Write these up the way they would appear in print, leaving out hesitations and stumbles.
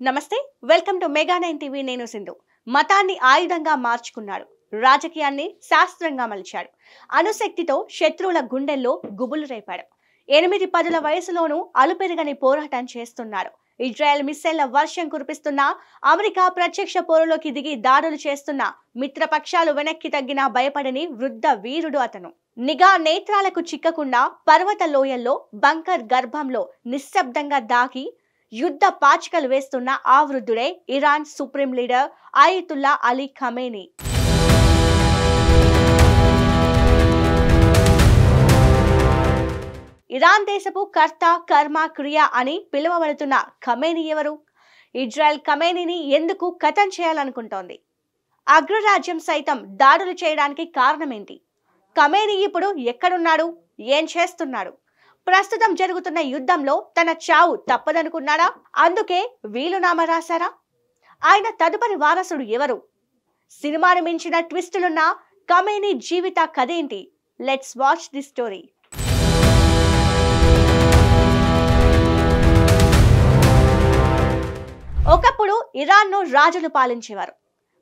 నమస్తే, welcome to mega 9 TV. నేను సింధు. మతాన్ని ఆయుధంగా మార్చుకున్నాడు, రాజకీయాన్ని శాస్త్రంగా మలిచాడు, అణుశక్తితో శత్రువుల గుండెల్లో గుబులు రేపాడు. 8-10 వయసులోనూ అలుపెరగని పోరాటం చేస్తున్నాడు. ఇజ్రాయెల్ మిస్సైళ్ల వర్షం కురిపిస్తున్న, అమెరికా ప్రత్యక్ష పోరులోకి దిగి దాడులు చేస్తున్న, మిత్రపక్షాలు వెనక్కి తగ్గినా భయపడని వృద్ధ వీరుడు అతను. నిఘా నేత్రాలకు చిక్కకుండా పర్వత లోయల్లో బంకర్ గర్భంలో నిశ్శబ్దంగా దాగి యుద్ధ పాచికలు వేస్తున్న ఆ వృద్ధుడే Iran supreme leader Ayatollah Ali Khamenei. Iran దేశపు కర్త, కర్మ, క్రియ అని పిలువబడుతున్న ఖమేనీ ఎవరు? ఇజ్రాయెల్ ఖమేనీని ఎందుకు ఖతం చేయాలనుకుంటోంది? అగ్రరాజ్యం సైతం దాడులు చేయడానికి కారణమేంటి? ఖమేనీ ఇప్పుడు ఎక్కడున్నాడు? ఏం చేస్తున్నాడు? ప్రస్తుతం జరుగుతున్న యుద్ధంలో తన చావు తప్పదనుకున్నాడా? అందుకే వీలునామా రాశారా? ఆయన తదుపరి వారసుడు ఎవరు? సినిమాను మించిన ట్విస్టులున్న ఖమేనీ జీవిత కథేంటి? Let's watch the story. ఒకప్పుడు ఇరాన్ను రాజులు పాలించేవారు.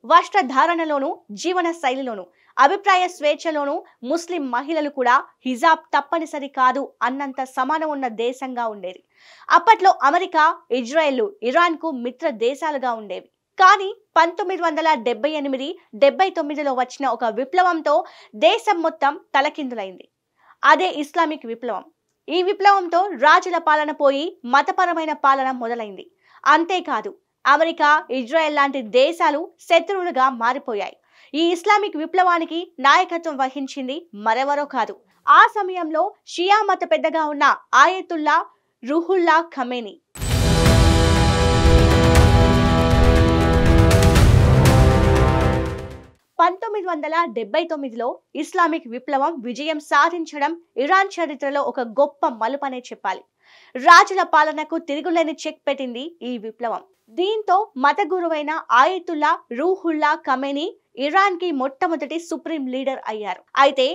వస్త్రధారణలోనూ జీవన శైలిలోనూ అభిప్రాయ స్వేచ్ఛలోనూ ముస్లిం మహిళలు కూడా హిజాబ్ తప్పనిసరి కాదు అన్నంత సమానం ఉన్న దేశంగా ఉండేది. అప్పట్లో అమెరికా, ఇజ్రాయెల్ ఇరాన్కు మిత్ర దేశాలుగా ఉండేవి. కానీ 1978-79లో వచ్చిన ఒక విప్లవంతో దేశం మొత్తం తలకిందులైంది. అదే ఇస్లామిక్ విప్లవం. ఈ విప్లవంతో రాజుల పాలన పోయి మతపరమైన పాలన మొదలైంది. అంతేకాదు, అమెరికా, ఇజ్రాయెల్ లాంటి దేశాలు శత్రువులుగా మారిపోయాయి. ఈ ఇస్లామిక్ విప్లవానికి నాయకత్వం వహించింది మరెవరో కాదు, ఆ సమయంలో షియా మత పెద్దగా ఉన్న ఆయతుల్లా రుహుల్లా ఖమేనీ. (1979) ఇస్లామిక్ విప్లవం విజయం సాధించడం ఇరాన్ చరిత్రలో ఒక గొప్ప మలుపనే చెప్పాలి. రాజుల పాలనకు తిరుగులేని చెక్ పెట్టింది ఈ విప్లవం. దీంతో మత గురువైన ఆయతుల్లా రుహుల్లా ఖమేనీ ఇరాన్ కి మొట్టమొదటి సుప్రీం లీడర్ అయ్యారు. అయితే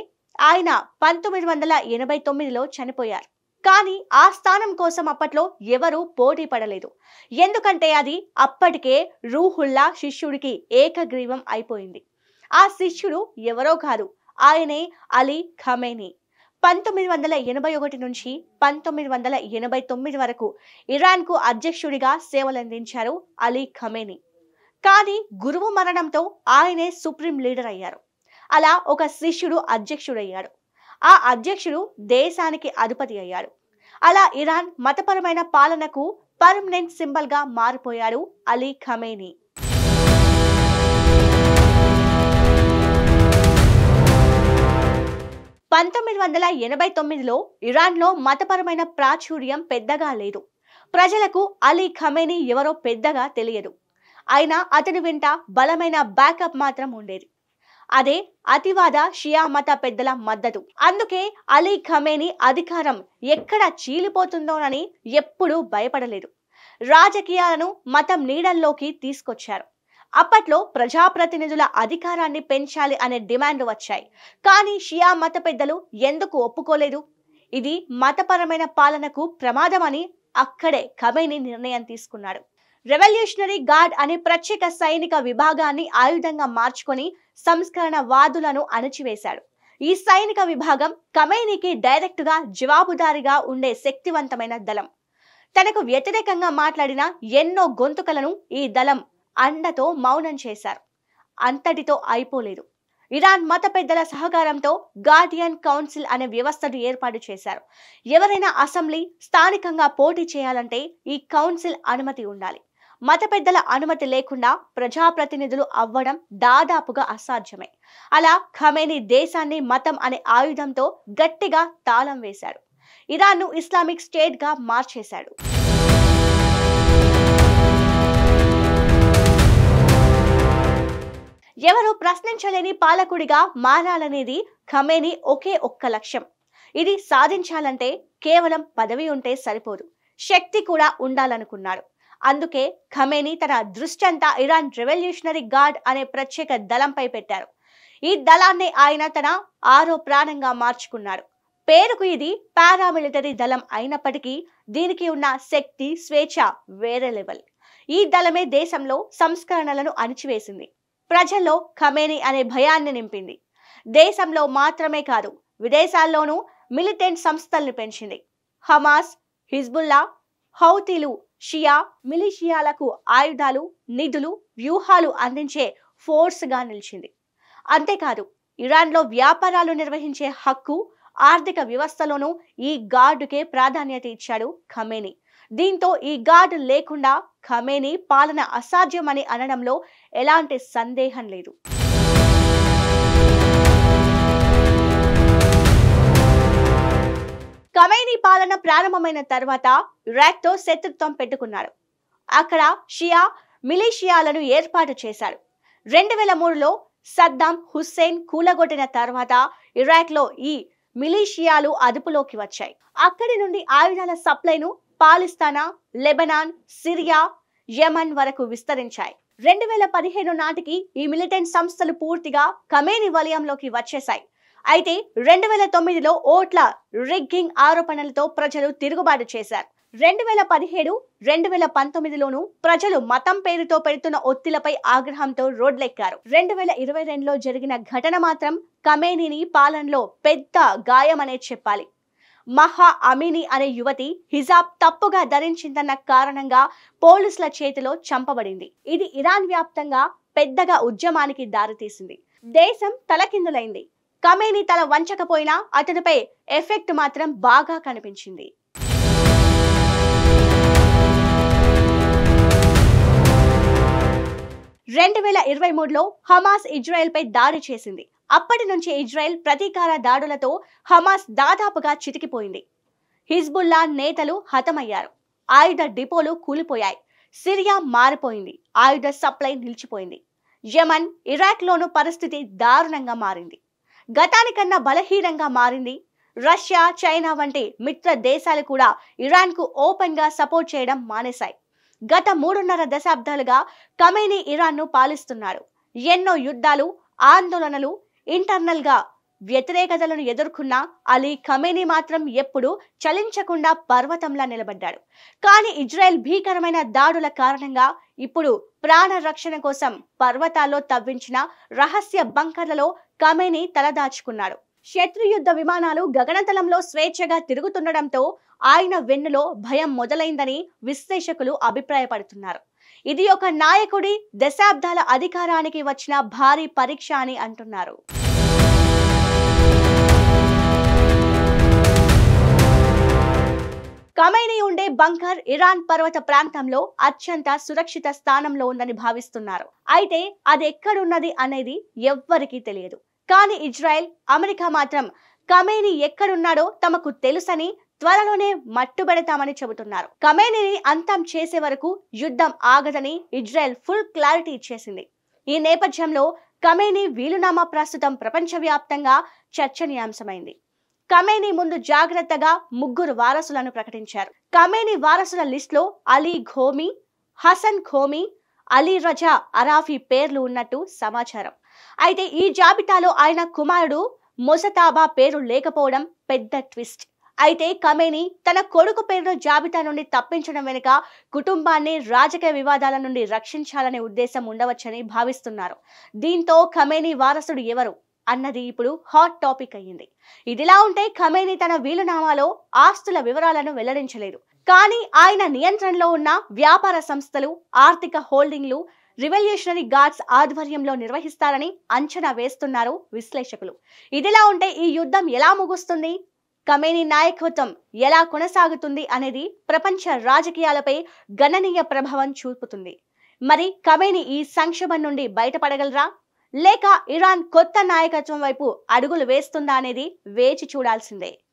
ఆయన 1989లో చనిపోయారు. కానీ ఆ స్థానం కోసం అప్పట్లో ఎవరూ పోటీ పడలేదు. ఎందుకంటే అది అప్పటికే రుహుల్లా శిష్యుడికి ఏకగ్రీవం అయిపోయింది. ఆ శిష్యుడు ఎవరో కాదు, ఆయనే అలీ ఖమేనీ. 1981 నుంచి 1989 వరకు ఇరాన్కు అధ్యక్షుడిగా సేవలందించారు అలీ ఖమేనీ. కానీ గురువు మరణంతో ఆయనే సుప్రీం లీడర్ అయ్యారు. అలా ఒక శిష్యుడు అధ్యక్షుడయ్యాడు. ఆ అధ్యక్షుడు దేశానికి అధిపతి అయ్యాడు. అలా ఇరాన్ మతపరమైన పాలనకు పర్మనెంట్ సింబల్ గా మారిపోయాడు అలీ ఖమేనీ. 1989లో ఇరాన్లో మతపరమైన ప్రాచుర్యం పెద్దగా లేదు. ప్రజలకు అలీ ఖమేనీ ఎవరో పెద్దగా తెలియదు. అయినా అతని వెంట బలమైన బ్యాకప్ మాత్రం ఉండేది. అదే అతివాద షియా మత పెద్దల మద్దతు. అందుకే అలీ ఖమేనీ అధికారం ఎక్కడ చీలిపోతుందోనని ఎప్పుడూ భయపడలేదు. రాజకీయాలను మతం నీడల్లోకి తీసుకొచ్చారు. అప్పట్లో ప్రజాప్రతినిధుల అధికారాన్ని పెంచాలి అనే డిమాండ్ వచ్చాయి. కానీ షియా మత పెద్దలు ఎందుకు ఒప్పుకోలేదు? ఇది మతపరమైన పాలనకు ప్రమాదమని అక్కడే ఖమేనీ నిర్ణయం తీసుకున్నాడు. రెవల్యూషనరీ గార్డ్ అనే ప్రత్యేక సైనిక విభాగాన్ని ఆయుధంగా మార్చుకొని సంస్కరణవాదులను అణచివేశాడు. ఈ సైనిక విభాగం ఖమేనీకి డైరెక్ట్ గా జవాబుదారీగా ఉండే శక్తివంతమైన దళం. తనకు వ్యతిరేకంగా మాట్లాడిన ఎన్నో గొంతుకలను ఈ దళం అండతో మౌనం చేశారు. అంతటితో అయిపోలేదు. ఇరాన్ మత పెద్దల సహకారంతో గార్డియన్ కౌన్సిల్ అనే వ్యవస్థను ఏర్పాటు చేశారు. ఎవరైనా అసెంబ్లీ, స్థానికంగా పోటీ చేయాలంటే ఈ కౌన్సిల్ అనుమతి ఉండాలి. మత పెద్దల అనుమతి లేకుండా ప్రజాప్రతినిధులు అవ్వడం దాదాపుగా అసాధ్యమే. అలా ఖమేనీ దేశాన్ని మతం అనే ఆయుధంతో గట్టిగా తాళం వేశాడు. ఇరాన్ను ఇస్లామిక్ స్టేట్ గా మార్చేశాడు. ఎవరు ప్రశ్నించలేని పాలకుడిగా మారాలనేది ఖమేనీ ఒకే ఒక్క లక్ష్యం. ఇది సాధించాలంటే కేవలం పదవి ఉంటే సరిపోదు, శక్తి కూడా ఉండాలనుకున్నాడు. అందుకే ఖమేనీ తన దృష్టంతా ఇరాన్ రెవల్యూషనరీ గార్డ్ అనే ప్రత్యేక దళంపై పెట్టారు. ఈ దళాన్ని ఆయన తన 6వ ప్రాణంగా మార్చుకున్నాడు. పేరుకు ఇది పారామిలిటరీ దళం అయినప్పటికీ దీనికి ఉన్న శక్తి, స్వేచ్ఛ వేరే లెవెల్. ఈ దళమే దేశంలో సంస్కరణలను అణిచివేసింది. ప్రజల్లో ఖమేనీ అనే భయాన్ని నింపింది. దేశంలో మాత్రమే కాదు, విదేశాల్లోనూ మిలిటెంట్ సంస్థల్ని పెంచింది. హమాస్, హిజ్బుల్లా, హౌతీలు షియా మిలిషియాలకు ఆయుధాలు, నిధులు, వ్యూహాలు అందించే ఫోర్స్గా నిలిచింది. అంతేకాదు, ఇరాన్లో వ్యాపారాలు నిర్వహించే హక్కు, ఆర్థిక వ్యవస్థలోనూ ఈ గార్డుకే ప్రాధాన్యత ఇచ్చాడు ఖమేనీ. దీంతో ఈ గార్డు లేకుండా ఖమేనీ పాలన అసాధ్యమని అనడంలో ఎలాంటి సందేహం లేదు. ఖమేనీ పాలన ప్రారంభమైన తర్వాత ఇరాక్తో శత్రుత్వం పెట్టుకున్నాడు. అక్కడ షియా మిలిషియాలను ఏర్పాటు చేశాడు. 2003లో సద్దాం హుస్సేన్ కూలగొట్టిన తర్వాత ఇరాక్లో ఈ మిలిషియాలు అదుపులోకి వచ్చాయి. అక్కడి నుండి ఆయుధాల సప్లైను పాలిస్తానా, లెబనాన్, సిరియా, యెమన్ వరకు విస్తరించాయి. 2015 నాటికి ఈ మిలిటెంట్ సంస్థలు పూర్తిగా ఖమేనీ వలయంలోకి వచ్చేశాయి. అయితే 2009లో ఓట్ల రిగ్గింగ్ ఆరోపణలతో ప్రజలు తిరుగుబాటు చేశారు. 2017, 2019లోనూ ప్రజలు మతం పేరుతో పెడుతున్న ఒత్తిళ్లపై ఆగ్రహంతో రోడ్లెక్కారు. 2022లో జరిగిన ఘటన మాత్రం ఖమేనీ పాలనలో పెద్ద గాయమనే చెప్పాలి. మహా అమీనీ అనే యువతి హిజాబ్ తప్పుగా ధరించిందన్న కారణంగా పోలీసుల చేతిలో చంపబడింది. ఇది ఇరాన్ వ్యాప్తంగా పెద్దగా ఉద్యమానికి దారితీసింది. దేశం తలకిందులైంది. ఖమేనీ తల వంచకపోయినా అతనిపై ఎఫెక్ట్ మాత్రం బాగా కనిపించింది. రెండు 2023లో హమాస్ ఇజ్రాయెల్పై దాడి చేసింది. అప్పటి నుంచి ఇజ్రాయెల్ ప్రతీకార దాడులతో హమాస్ దాదాపుగా చితికిపోయింది. హిజ్బుల్లా నేతలు హతమయ్యారు. ఆయుధ డిపోలు కూలిపోయాయి. సిరియా మారిపోయింది. ఆయుధ సప్లై నిలిచిపోయింది. యెమన్, ఇరాక్లోనూ పరిస్థితి దారుణంగా మారింది. గతానికన్నా బలహీనంగా మారింది. రష్యా, చైనా వంటి మిత్ర దేశాలు కూడా ఇరాన్కు ఓపెన్గా సపోర్ట్ చేయడం మానేశాయి. గత 3.5 దశాబ్దాలుగా ఖమేనీ ఇరాన్ను పాలిస్తున్నాడు. ఎన్నో యుద్ధాలు, ఆందోళనలు, ఇంటర్నల్గా వ్యతిరేకతలను ఎదుర్కొన్న అలీ ఖమేనీ మాత్రం ఎప్పుడూ చలించకుండా పర్వతంలా నిలబడ్డాడు. కానీ ఇజ్రాయెల్ భీకరమైన దాడుల కారణంగా ఇప్పుడు ప్రాణ రక్షణ కోసం పర్వతాల్లో తవ్వించిన రహస్య బంకర్లలో ఖమేనీ తలదాచుకున్నాడు. శత్రుయుద్ధ విమానాలు గగనతలంలో స్వేచ్ఛగా తిరుగుతుండడంతో ఆయన వెన్నులో భయం మొదలైందని విశ్లేషకులు అభిప్రాయపడుతున్నారు. ఇది ఒక నాయకుడి దశాబ్దాల అధికారానికి వచ్చిన భారీ పరీక్ష అని అంటున్నారు. ఖమేనీ ఉండే బంకర్ ఇరాన్ పర్వత ప్రాంతంలో అత్యంత సురక్షిత స్థానంలో ఉందని భావిస్తున్నారు. అయితే అది ఎక్కడున్నది అనేది ఎవ్వరికీ తెలియదు. కానీ ఇజ్రాయెల్, అమెరికా మాత్రం ఖమేనీ ఎక్కడున్నాడో తమకు తెలుసని త్వరలోనే మట్టుబెడతామని చెబుతున్నారు. ఖమేనీని అంతం చేసే వరకు యుద్ధం ఆగదని ఇజ్రాయెల్ ఫుల్ క్లారిటీ ఇచ్చేసింది. ఈ నేపథ్యంలో ఖమేనీ వీలునామా ప్రస్తుతం ప్రపంచవ్యాప్తంగా చర్చనీయాంశమైంది. ఖమేనీ ముందు జాగ్రత్తగా 3 వారసులను ప్రకటించారు. ఖమేనీ వారసుల లిస్టులో అలీ ఖోమీ, హసన్ ఖోమీ, అలీ రజా అరాఫీ పేర్లు ఉన్నట్టు సమాచారం. అయితే ఈ జాబితాలో ఆయన కుమారుడు మొజతాబా పేరు లేకపోవడం పెద్ద ట్విస్ట్. అయితే ఖమేనీ తన కొడుకు పేరును జాబితా నుండి తప్పించడం వెనుక కుటుంబాన్ని రాజకీయ వివాదాల నుండి రక్షించాలనే ఉద్దేశం ఉండవచ్చని భావిస్తున్నారు. దీంతో ఖమేనీ వారసుడు ఎవరు అన్నది ఇప్పుడు హాట్ టాపిక్ అయ్యింది. ఇదిలా ఉంటే ఖమేనీ తన వీలునామాలో ఆస్తుల వివరాలను వెల్లడించలేదు. కానీ ఆయన నియంత్రణలో ఉన్న వ్యాపార సంస్థలు, ఆర్థిక హోల్డింగ్లు రివల్యూషనరీ గార్డ్స్ ఆధ్వర్యంలో నిర్వహిస్తారని అంచనా వేస్తున్నారు విశ్లేషకులు. ఇదిలా ఉంటే ఈ యుద్ధం ఎలా ముగుస్తుంది, ఖమేనీ నాయకత్వం ఎలా కొనసాగుతుంది అనేది ప్రపంచ రాజకీయాలపై గణనీయ ప్రభావం చూపుతుంది. మరి ఖమేనీ ఈ సంక్షోభం నుండి బయటపడగలరా, లేక ఇరాన్ కొత్త నాయకత్వం వైపు అడుగులు వేస్తుందా అనేది వేచి చూడాల్సిందే.